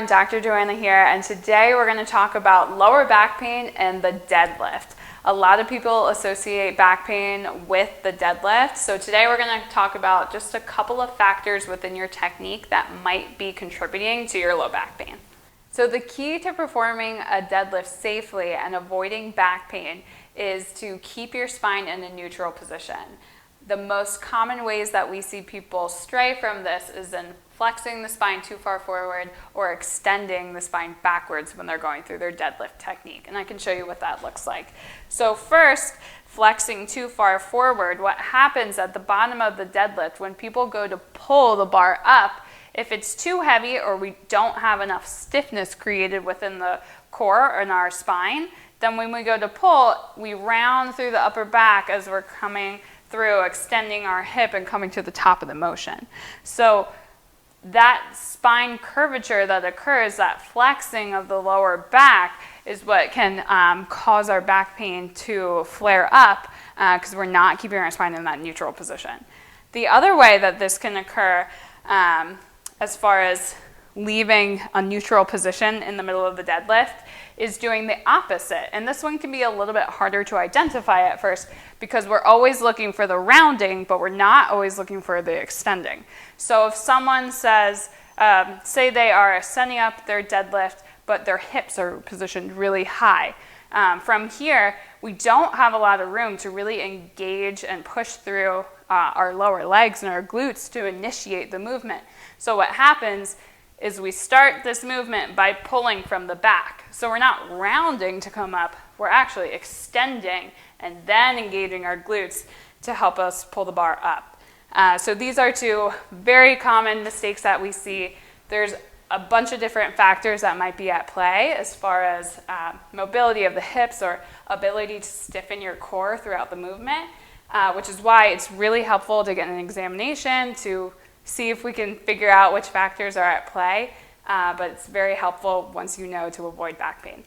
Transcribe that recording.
everyone, Dr. Joanna here, and today we're going to talk about lower back pain and the deadlift. A lot of people associate back pain with the deadlift, so today we're going to talk about just a couple of factors within your technique that might be contributing to your low back pain. So the key to performing a deadlift safely and avoiding back pain is to keep your spine in a neutral position. The most common ways that we see people stray from this is in flexing the spine too far forward or extending the spine backwards when they're going through their deadlift technique. And I can show you what that looks like. So first, flexing too far forward, what happens at the bottom of the deadlift when people go to pull the bar up, if it's too heavy or we don't have enough stiffness created within the core or in our spine, then when we go to pull, we round through the upper back as we're coming through, extending our hip and coming to the top of the motion. So that spine curvature that occurs, that flexing of the lower back, is what can cause our back pain to flare up because we're not keeping our spine in that neutral position. The other way that this can occur as far as leaving a neutral position in the middle of the deadlift is doing the opposite. And this one can be a little bit harder to identify at first because we're always looking for the rounding, but we're not always looking for the extending. So if someone says, say they are sending up their deadlift, but their hips are positioned really high. From here, we don't have a lot of room to really engage and push through our lower legs and our glutes to initiate the movement. So what happens is we start this movement by pulling from the back. So we're not rounding to come up, we're actually extending and then engaging our glutes to help us pull the bar up. So these are two very common mistakes that we see. There's a bunch of different factors that might be at play as far as mobility of the hips or ability to stiffen your core throughout the movement, which is why it's really helpful to get an examination to see if we can figure out which factors are at play, but it's very helpful once you know to avoid back pain.